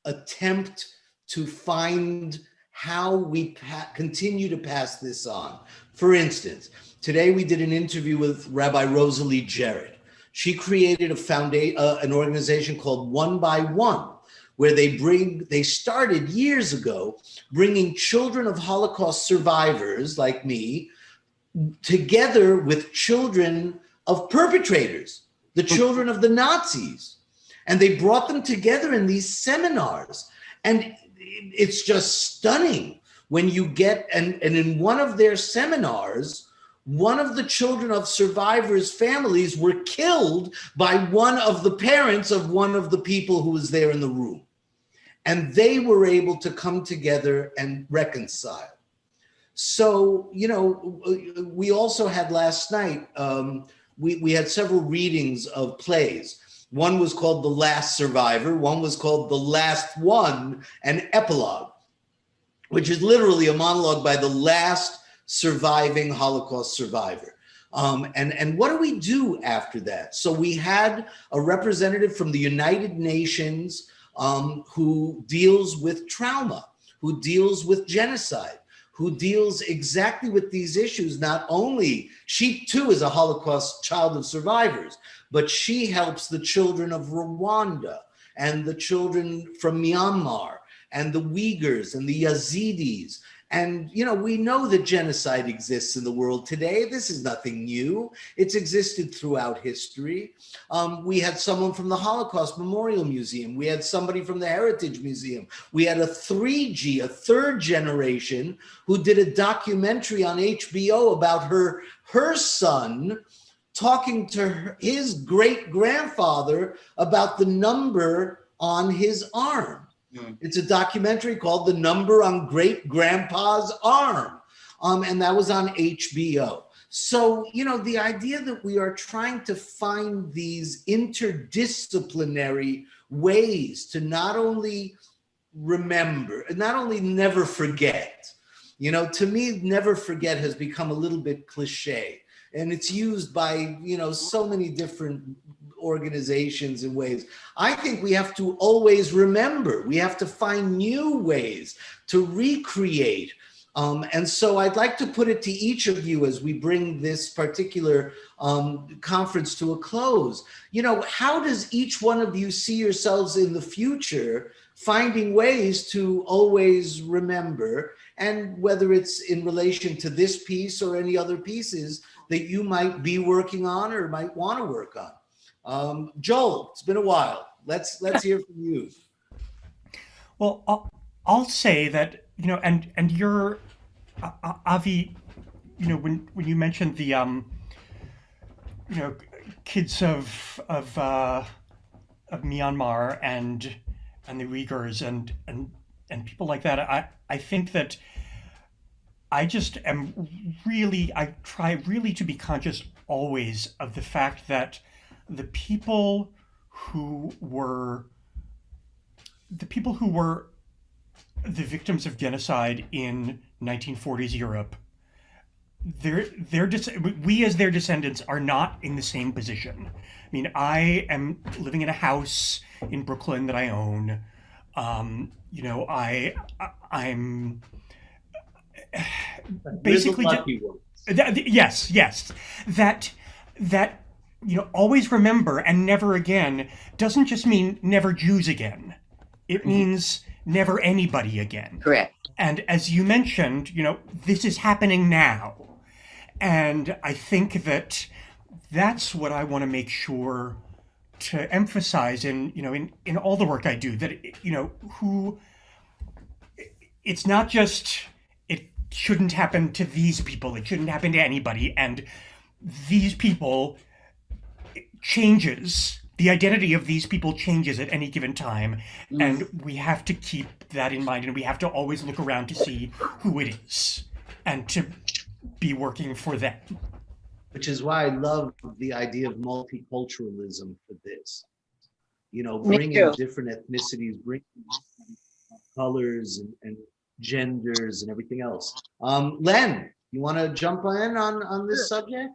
attempt to find how we continue to pass this on. For instance, today we did an interview with Rabbi Rosalie Jarrett. She created an organization called One by One, where they started years ago bringing children of Holocaust survivors like me together with children of perpetrators, the children of the Nazis. And they brought them together in these seminars. And it's just stunning when you get, and in one of their seminars, one of the children of survivors' families were killed by one of the parents of one of the people who was there in the room. And they were able to come together and reconcile. So, you know, we also had last night, we had several readings of plays. One was called The Last Survivor. One was called The Last One, an epilogue, which is literally a monologue by the last surviving Holocaust survivor. And what do we do after that? So we had a representative from the United Nations who deals with trauma, who deals with genocide, who deals exactly with these issues. Not only, she too is a Holocaust child of survivors, but she helps the children of Rwanda and the children from Myanmar and the Uyghurs and the Yazidis. And, you know, we know that genocide exists in the world today. This is nothing new. It's existed throughout history. We had someone from the Holocaust Memorial Museum. We had somebody from the Heritage Museum. We had a 3G, a third generation, who did a documentary on HBO about her son talking to his great-grandfather about the number on his arm. It's a documentary called The Number on Great Grandpa's Arm. And that was on HBO. So, you know, the idea that we are trying to find these interdisciplinary ways to not only remember, not only never forget, you know, to me, never forget has become a little bit cliche. And it's used by, you know, so many different organizations and ways. I think we have to always remember. We have to find new ways to recreate. And so I'd like to put it to each of you as we bring this particular conference to a close. You know, how does each one of you see yourselves in the future finding ways to always remember, and whether it's in relation to this piece or any other pieces that you might be working on or might want to work on? Joel, it's been a while. Let's hear from you.
Well, I'll say that, you know, and you're Avi, you know, when you mentioned the you know, kids of Myanmar and the Uyghurs and people like that, I think that I just am really, I try really to be conscious always of the fact that the people who were the victims of genocide in 1940s Europe, we as their descendants are not in the same position. I mean, I am living in a house in Brooklyn that I own. You know, I'm basically yes, that you know, always remember and never again doesn't just mean never Jews again. It means never anybody again.
Correct.
And as you mentioned, you know, this is happening now. And I think that that's what I want to make sure to emphasize in, you know, in all the work I do, that, you know, it's not just, it shouldn't happen to these people, it shouldn't happen to anybody. And these people changes, the identity of these people changes at any given time. And we have to keep that in mind, and we have to always look around to see who it is and to be working for them.
Which is why I love the idea of multiculturalism for this. You know, bringing different ethnicities, bringing colors and genders and everything else. Len, you want to jump in on this subject?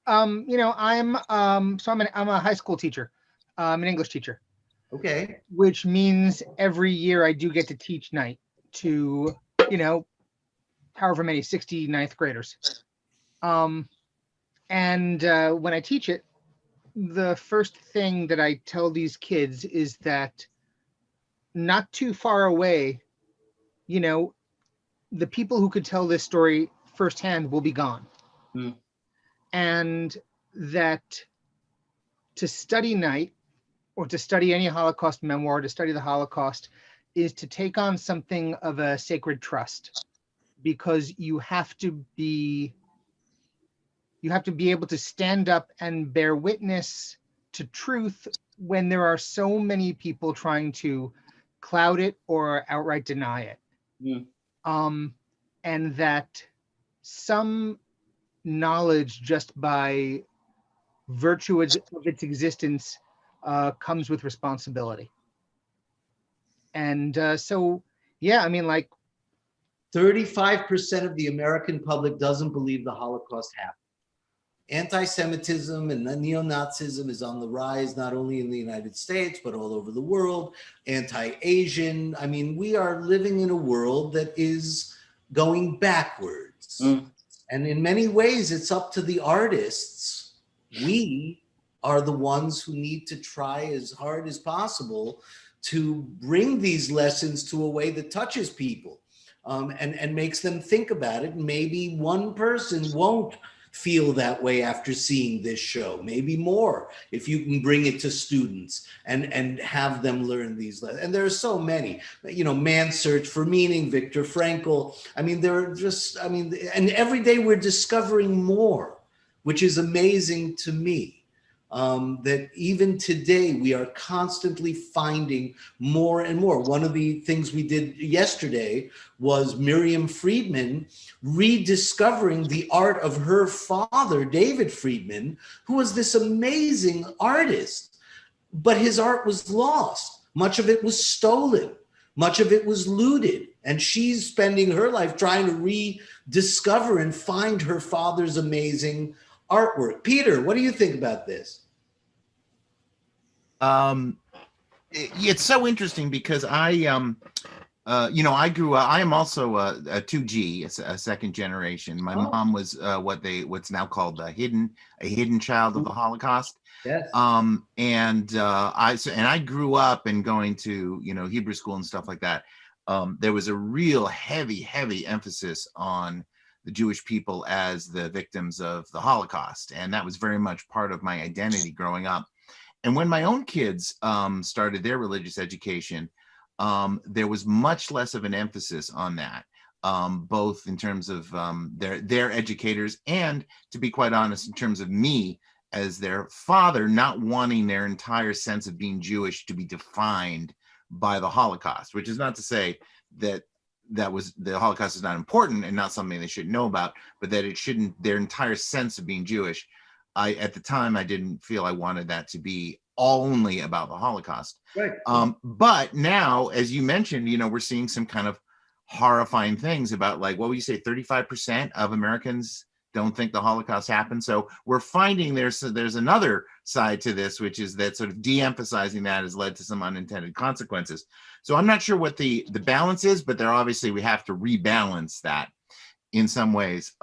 You know, I'm a high school teacher. I'm an English teacher.
Okay.
Which means every year I do get to teach night to, you know, however many 60 ninth graders. And when I teach it, the first thing that I tell these kids is that not too far away, you know, the people who could tell this story firsthand will be gone. And that to study night, or to study any Holocaust memoir, to study the Holocaust, is to take on something of a sacred trust, because you have to be able to stand up and bear witness to truth when there are so many people trying to cloud it or outright deny it. And that some knowledge, just by virtue of its existence, comes with responsibility. And so, yeah, I mean, like
35% of the American public doesn't believe the Holocaust happened. Anti-Semitism and neo-Nazism is on the rise, not only in the United States, but all over the world. Anti-Asian. I mean, we are living in a world that is going backwards. And in many ways, it's up to the artists. We are the ones who need to try as hard as possible to bring these lessons to a way that touches people, and makes them think about it. Maybe one person won't feel that way after seeing this show, maybe more, if you can bring it to students and have them learn these lessons. And there are so many, Man's Search for Meaning, Viktor Frankl. I mean, and every day we're discovering more, which is amazing to me. That even today we are constantly finding more and more. One of the things we did yesterday was Miriam Friedman rediscovering the art of her father, David Friedman, who was this amazing artist, but his art was lost. Much of it was stolen. Much of it was looted. And she's spending her life trying to rediscover and find her father's amazing artwork. Peter, what do you think about this?
It's so interesting because I grew up. I am also a 2G, a second generation. My mom was what's now called a hidden child of the Holocaust.
Yes.
I grew up and going to Hebrew school and stuff like that. There was a real heavy emphasis on the Jewish people as the victims of the Holocaust, and that was very much part of my identity growing up. And when my own kids started their religious education, there was much less of an emphasis on that, both in terms of their educators and, to be quite honest, in terms of me as their father, not wanting their entire sense of being Jewish to be defined by the Holocaust, which is not to say that the Holocaust is not important and not something they should know about, but that it shouldn't, their entire sense of being Jewish. At the time, I didn't feel I wanted that to be only about the Holocaust.
Right.
But now, as you mentioned, we're seeing some kind of horrifying things about, like, what would you say, 35% of Americans don't think the Holocaust happened. So we're finding there's another side to this, which is that sort of de-emphasizing that has led to some unintended consequences. So I'm not sure what the balance is, but we have to rebalance that in some ways.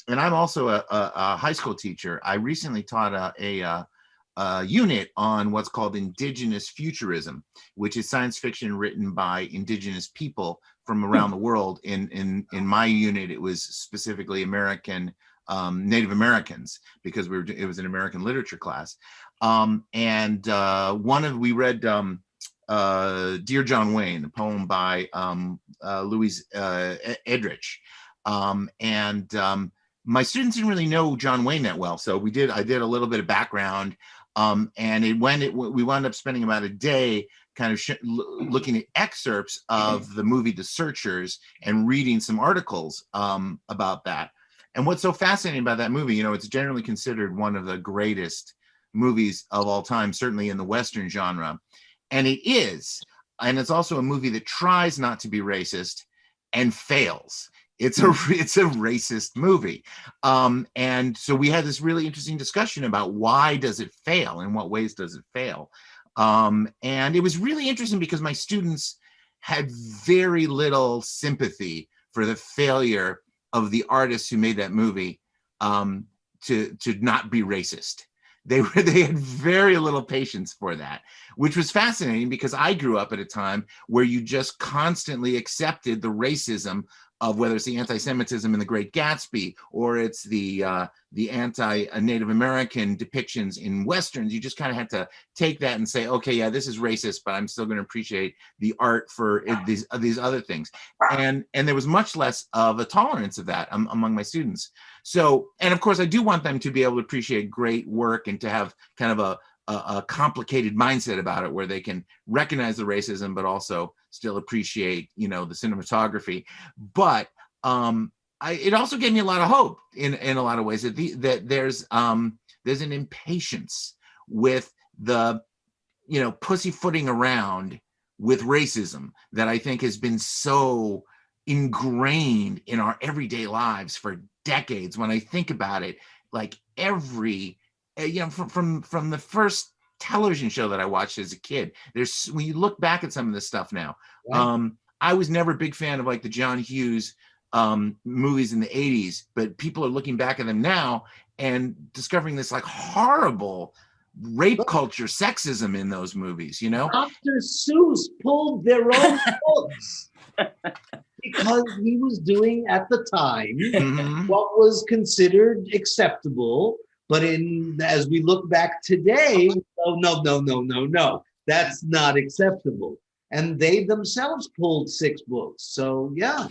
And I'm also a high school teacher. I recently taught a unit on what's called indigenous futurism, which is science fiction written by indigenous people from around the world. In my unit, it was specifically Native Americans, because it was an American literature class. We read Dear John Wayne, the poem by Louise Erdrich. My students didn't really know John Wayne that well, so I did a little bit of background, and we wound up spending about a day kind of looking at excerpts of the movie The Searchers and reading some articles about that. And what's so fascinating about that movie, it's generally considered one of the greatest movies of all time, certainly in the Western genre, and it is. And it's also a movie that tries not to be racist and fails. It's a racist movie. And so we had this really interesting discussion about why does it fail? In what ways does it fail? And it was really interesting because my students had very little sympathy for the failure of the artists who made that movie to not be racist. They had very little patience for that, which was fascinating because I grew up at a time where you just constantly accepted the racism of whether it's the anti-Semitism in The Great Gatsby or it's the anti-Native American depictions in Westerns. You just kind of had to take that and say, okay, yeah, this is racist, but I'm still going to appreciate the art for these other things. And there was much less of a tolerance of that among my students. So, and of course, I do want them to be able to appreciate great work and to have kind of a complicated mindset about it where they can recognize the racism, but also still appreciate, the cinematography. But it also gave me a lot of hope in a lot of ways that there's an impatience with the pussyfooting around with racism that I think has been so ingrained in our everyday lives for decades. When I think about it, like every, from the first television show that I watched as a kid, when you look back at some of this stuff now,
Right.
I was never a big fan of like the John Hughes movies in the 80s, but people are looking back at them now and discovering this like horrible rape culture, sexism in those movies,
Dr. Seuss pulled their own books because he was doing at the time
Mhm.
what was considered acceptable. But as we look back today, oh, no, that's not acceptable. And they themselves pulled 6 books. So yeah.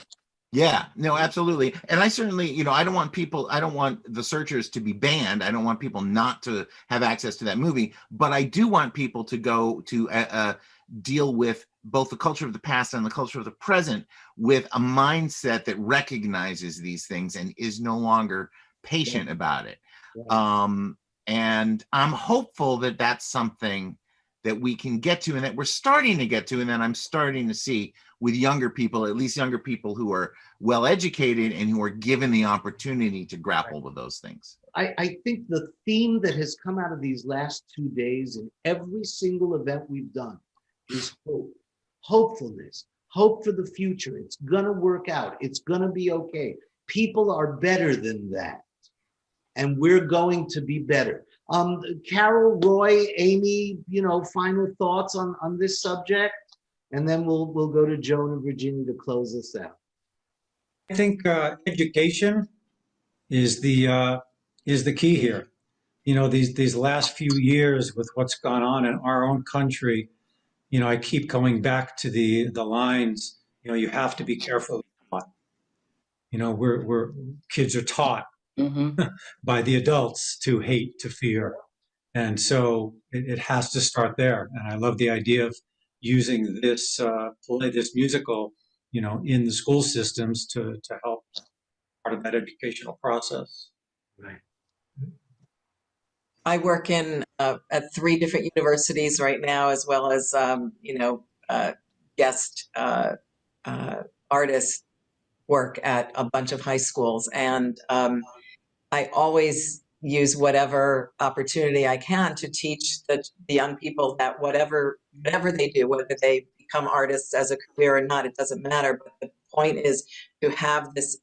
Yeah, no, absolutely. And I certainly, I don't want The Searchers to be banned. I don't want people not to have access to that movie, but I do want people to go to deal with both the culture of the past and the culture of the present with a mindset that recognizes these things and is no longer patient about it. And I'm hopeful that that's something that we can get to and that we're starting to get to. And then I'm starting to see with younger people, at least younger people who are well educated and who are given the opportunity to grapple with those things.
I think the theme that has come out of these last 2 days in every single event we've done is hope, hopefulness, hope for the future. It's gonna work out. It's gonna be okay. People are better than that. And we're going to be better. Carol, Roy, Amy, final thoughts on this subject, and then we'll go to Joan and Virginia to close us out.
I think education is the key here. These last few years with what's gone on in our own country, I keep going back to the lines. You have to be careful. We're kids are taught by the adults to hate, to fear. And so it has to start there. And I love the idea of using this this musical, in the school systems to help part of that educational process.
Right.
I work at 3 different universities right now, as well as guest artist work at a bunch of high schools, and I always use whatever opportunity I can to teach the young people that whatever they do, whether they become artists as a career or not, it doesn't matter. But the point is to have this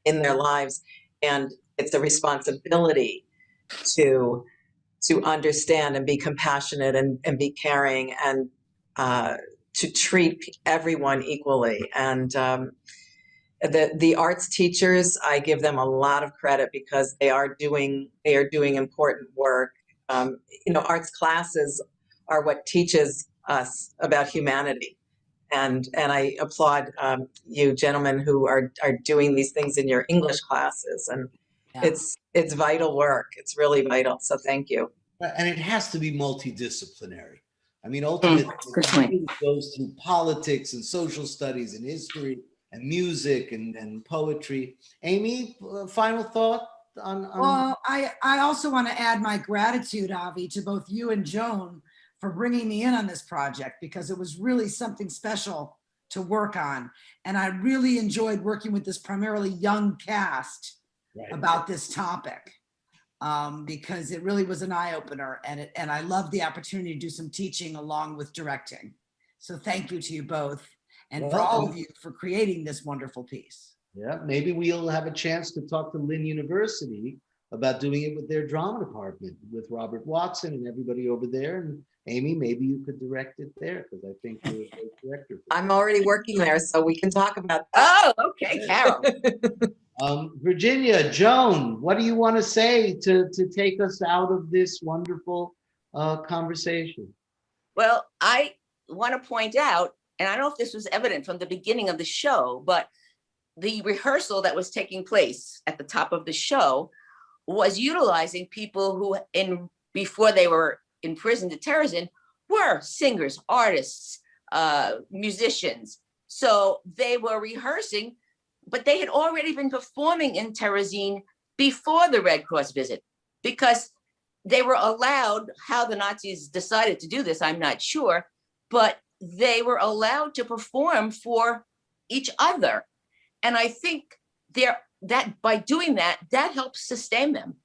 in their lives, and it's a responsibility to understand and be compassionate and be caring and to treat everyone equally. And the arts teachers, I give them a lot of credit because they are doing important work. Arts classes are what teaches us about humanity. And I applaud you gentlemen who are doing these things in your English classes. And it's vital work. It's really vital. So thank you.
And it has to be multidisciplinary. I mean, ultimately, it goes through politics and social studies and history and music and poetry. Amy, final thought on.
Well, I also want to add my gratitude, Avi, to both you and Joan for bringing me in on this project, because it was really something special to work on. And I really enjoyed working with this primarily young cast about this topic, because it really was an eye-opener, and I loved the opportunity to do some teaching along with directing. So thank you to you both, and for all of you for creating this wonderful piece.
Yeah, maybe we'll have a chance to talk to Lynn University about doing it with their drama department, with Robert Watson and everybody over there. And Amy, maybe you could direct it there, because I think you're a great director.
I'm already working there, so we can talk about that.
Oh, okay, Carol.
Virginia, Joan, what do you want to say to take us out of this wonderful conversation?
Well, I want to point out, and I don't know if this was evident from the beginning of the show, but the rehearsal that was taking place at the top of the show was utilizing people who, before they were imprisoned at Terezin, were singers, artists, musicians. So they were rehearsing, but they had already been performing in Terezin before the Red Cross visit, because they were allowed, how the Nazis decided to do this, I'm not sure, but they were allowed to perform for each other. And I think that by doing that, that helps sustain them,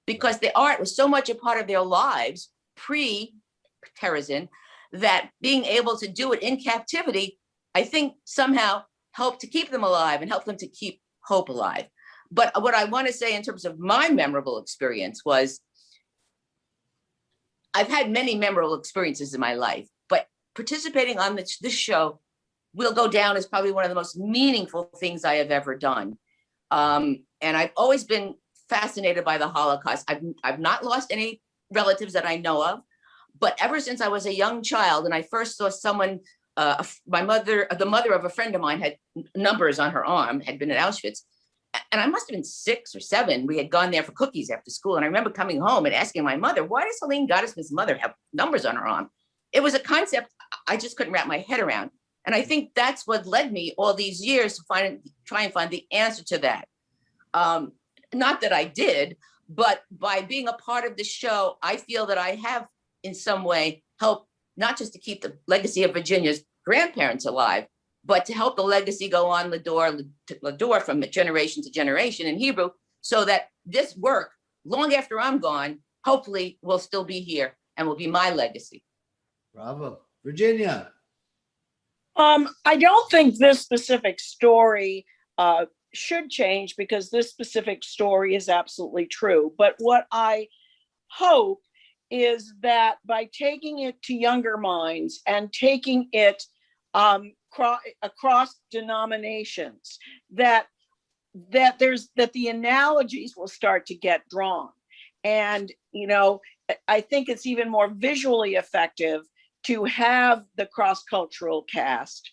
because the art was so much a part of their lives pre-Terrorism that being able to do it in captivity, I think somehow helped to keep them alive and help them to keep hope alive. But what I want to say in terms of my memorable experience was, I've had many memorable experiences in my life, but participating on this show will go down as probably one of the most meaningful things I have ever done. And I've always been fascinated by the Holocaust. I've not lost any relatives that I know of, but ever since I was a young child and I first saw someone, my mother, the mother of a friend of mine had numbers on her arm, had been at Auschwitz. And I must have been 6 or 7. We had gone there for cookies after school. And I remember coming home and asking my mother, why does Helene Gottesman's mother have numbers on her arm? It was a concept I just couldn't wrap my head around. And I think that's what led me all these years to try and find the answer to that. Not that I did, but by being a part of the show, I feel that I have in some way helped not just to keep the legacy of Virginia's grandparents alive, but to help the legacy go on Lador from generation to generation in Hebrew, so that this work, long after I'm gone, hopefully will still be here and will be my legacy.
Bravo. Virginia.
I don't think this specific story should change, because this specific story is absolutely true. But what I hope is that by taking it to younger minds and taking it across denominations, that the analogies will start to get drawn. And, you know, I think it's even more visually effective to have the cross-cultural cast.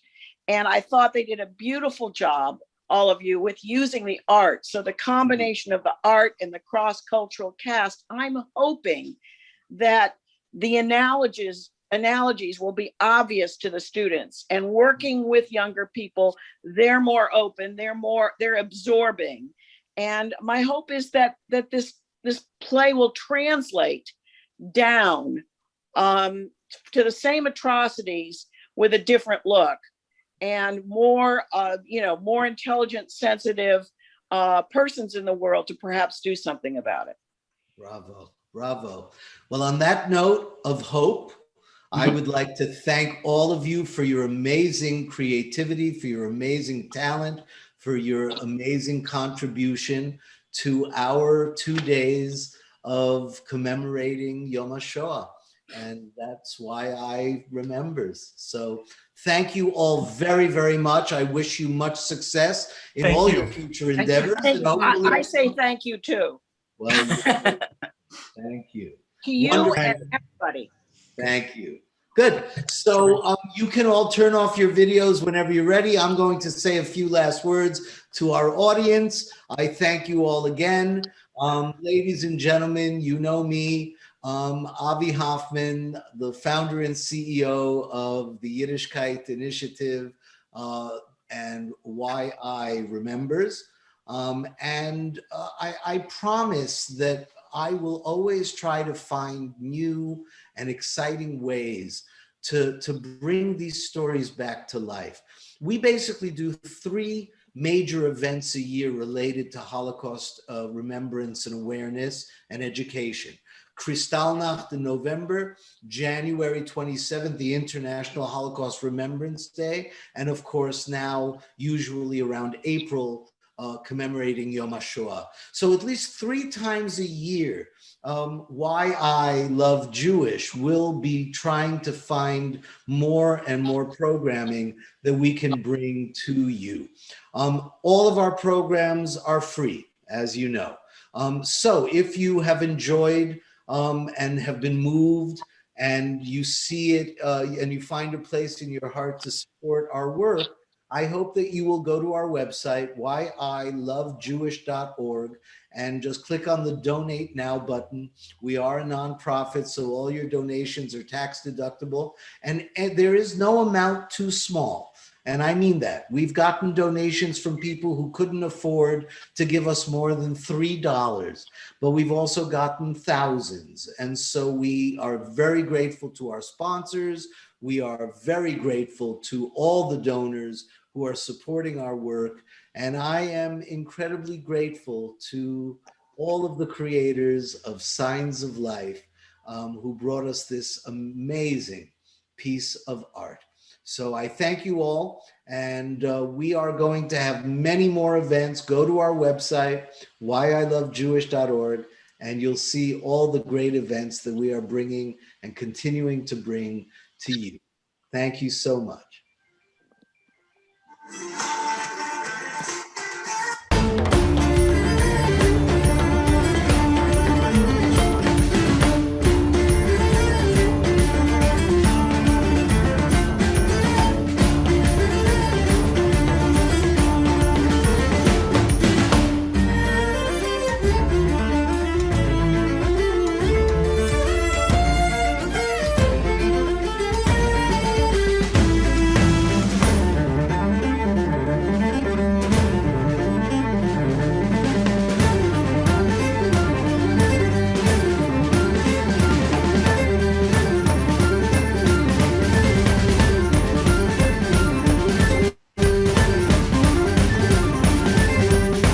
And I thought they did a beautiful job, all of you, with using the art. So the combination of the art and the cross-cultural cast, I'm hoping that the analogies will be obvious to the students. And working with younger people, they're more open, they're absorbing. And my hope is that this play will translate down to the same atrocities with a different look, and more more intelligent, sensitive persons in the world to perhaps do something about it.
Bravo, bravo. Well, on that note of hope, I would like to thank all of you for your amazing creativity, for your amazing talent, for your amazing contribution to our 2 days of commemorating Yom HaShoah. And that's why I remembers. So thank you all very, very much. I wish you much success in all your future endeavors. And
I say thank you too.
Well, thank you.
To you and everybody.
Thank you. Good. So you can all turn off your videos whenever you're ready. I'm going to say a few last words to our audience. I thank you all again. Ladies and gentlemen, you know me. Avi Hoffman, the founder and CEO of the Yiddishkeit Initiative and Why I Remembers. I promise that I will always try to find new and exciting ways to bring these stories back to life. We basically do 3 major events a year related to Holocaust remembrance and awareness and education. Kristallnacht in November, January 27th, the International Holocaust Remembrance Day, and of course now usually around April, commemorating Yom HaShoah. So at least 3 times a year, Why I Love Jewish will be trying to find more and more programming that we can bring to you. All of our programs are free, as you know. So if you have enjoyed and have been moved and you see it and you find a place in your heart to support our work, I hope that you will go to our website, whyilovejewish.org, and just click on the Donate Now button. We are a nonprofit, so all your donations are tax deductible, and there is no amount too small. And I mean that. We've gotten donations from people who couldn't afford to give us more than $3, but we've also gotten thousands. And so we are very grateful to our sponsors. We are very grateful to all the donors who are supporting our work. And I am incredibly grateful to all of the creators of Signs of Life who brought us this amazing piece of art. So I thank you all, and we are going to have many more events. Go to our website, whyilovejewish.org, and you'll see all the great events that we are bringing and continuing to bring to you. Thank you so much.